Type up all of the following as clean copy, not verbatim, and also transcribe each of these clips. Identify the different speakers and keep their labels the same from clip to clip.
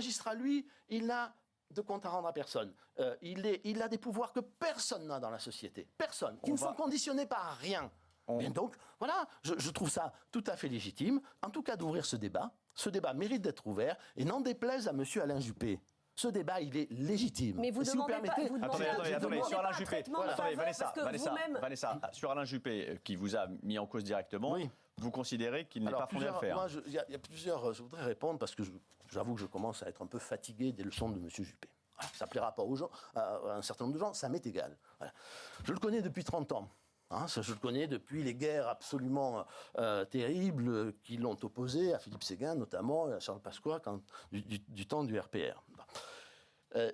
Speaker 1: magistrat, lui, il n'a de compte à rendre à personne. Il a des pouvoirs que personne n'a dans la société. Personne. Qui ne sont conditionnés par rien. Et donc, voilà, je trouve ça tout à fait légitime, en tout cas d'ouvrir ce débat. Ce débat mérite d'être ouvert, et n'en déplaise à M. Alain Juppé. Ce débat, il est légitime.
Speaker 2: Mais vous demandez pas...
Speaker 3: Attendez, sur Alain Juppé.
Speaker 2: Attendez,
Speaker 3: Vanessa, sur Alain Juppé, qui vous a mis en cause directement,
Speaker 1: oui.
Speaker 3: Vous considérez qu'il n'est pas fondé à le faire?
Speaker 1: Il y a plusieurs... Je voudrais répondre, parce que j'avoue que je commence à être un peu fatigué des leçons de M. Juppé. Voilà, ça ne plaira pas aux gens, à un certain nombre de gens, ça m'est égal. Voilà. Je le connais depuis 30 ans. Je le connais depuis les guerres absolument terribles qui l'ont opposé à Philippe Séguin, notamment, et à Charles Pasqua, du temps du RPR.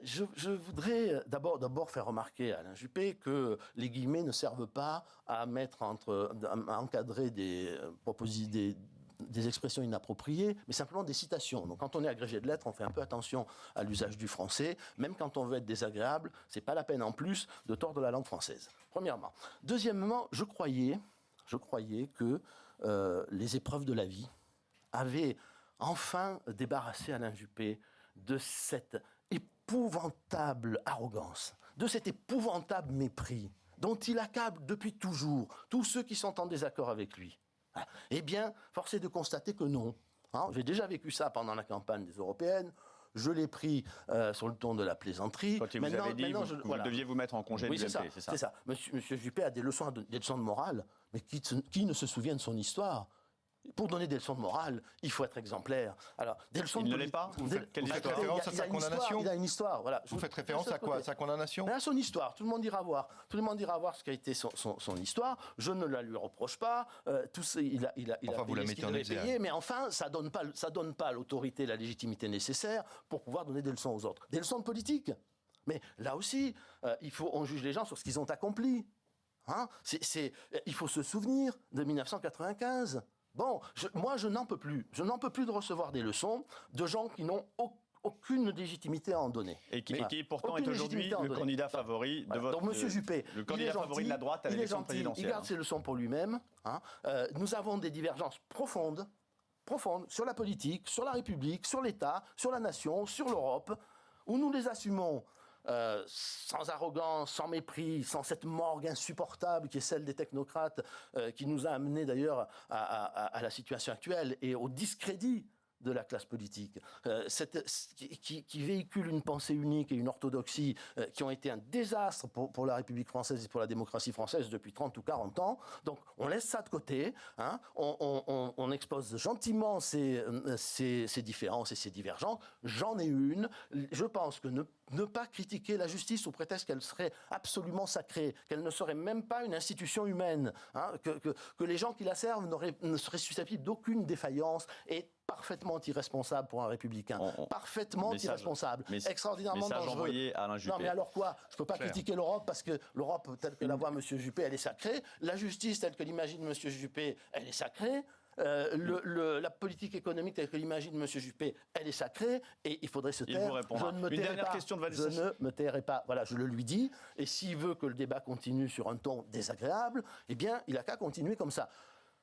Speaker 1: Je voudrais d'abord faire remarquer à Alain Juppé que les guillemets ne servent pas à encadrer des expressions inappropriées, mais simplement des citations. Donc quand on est agrégé de lettres, on fait un peu attention à l'usage du français. Même quand on veut être désagréable, c'est pas la peine en plus de tordre la langue française. Premièrement. Deuxièmement, je croyais que les épreuves de la vie avaient enfin débarrassé Alain Juppé de cette épouvantable arrogance, de cet épouvantable mépris dont il accable depuis toujours tous ceux qui sont en désaccord avec lui. Eh bien, force est de constater que non. J'ai déjà vécu ça pendant la campagne des européennes. Je l'ai pris sur le ton de la plaisanterie.
Speaker 3: Quand il vous avait dit vous deviez vous mettre en congé de l'UMP, c'est ça.
Speaker 1: C'est ça. Monsieur Juppé a des leçons de morale, mais qui ne se souvient de son histoire? Pour donner des leçons de morale, il faut être exemplaire. Alors, des leçons
Speaker 3: il ne l'est pas.
Speaker 4: Vous faites référence à sa condamnation.
Speaker 1: Il a une histoire. Voilà.
Speaker 4: Vous faites référence à quoi? À sa condamnation?
Speaker 1: Mais à son histoire. Tout le monde ira voir. Tout le monde ira voir ce qu'a été son histoire. Je ne la lui reproche pas. Il a payé ce qu'il devait payer, mais enfin, ça donne pas l'autorité, la légitimité nécessaire pour pouvoir donner des leçons aux autres. Des leçons de politique. Mais là aussi, on juge les gens sur ce qu'ils ont accompli. Il faut se souvenir de 1995. Bon, moi, je n'en peux plus. Je n'en peux plus de recevoir des leçons de gens qui n'ont aucune légitimité à en donner.
Speaker 3: Et qui pourtant est aujourd'hui le candidat favori de votre...
Speaker 1: Donc, M. Juppé,
Speaker 3: le candidat favori de la droite à l'élection présidentielle.
Speaker 1: Il garde ses leçons pour lui-même. Nous avons des divergences profondes sur la politique, sur la République, sur l'État, sur la nation, sur l'Europe, où nous les assumons sans arrogance, sans mépris, sans cette morgue insupportable qui est celle des technocrates, qui nous a amenés d'ailleurs à la situation actuelle et au discrédit de la classe politique, qui véhicule une pensée unique et une orthodoxie qui ont été un désastre pour la République française et pour la démocratie française depuis 30 ou 40 ans. Donc on laisse ça de côté, on expose gentiment ces différences et ces divergences. J'en ai une. Je pense que ne pas critiquer la justice au prétexte qu'elle serait absolument sacrée, qu'elle ne serait même pas une institution humaine, que les gens qui la servent ne seraient susceptibles d'aucune défaillance et parfaitement irresponsable pour un républicain. Parfaitement irresponsable. Extraordinairement dangereux. Non, mais alors quoi? Je ne peux pas critiquer l'Europe parce que l'Europe, telle que la voit M. Juppé, elle est sacrée. La justice, telle que l'imagine M. Juppé, elle est sacrée. La politique économique telle que l'imagine M. Juppé, elle est sacrée. Et il faudrait se taire.
Speaker 3: Il vous répondra.
Speaker 1: Une dernière question de Vanessa. Je ne me tairai pas. Voilà, je le lui dis. Et s'il veut que le débat continue sur un ton désagréable, eh bien, il n'a qu'à continuer comme ça.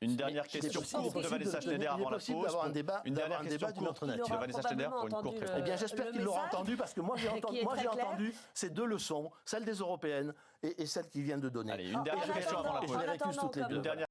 Speaker 3: Une dernière question courte de Vanessa Schneider avant la pause.
Speaker 1: D'avoir un débat d'une autre nature.
Speaker 3: De Vanessa Schneider pour une courte réponse.
Speaker 1: Eh bien, j'espère qu'il l'aura entendu parce que moi j'ai entendu ces deux leçons, celle des européennes et celle qu'il vient de donner.
Speaker 3: Allez, une dernière question avant la pause.
Speaker 1: Et je les récuse toutes les deux.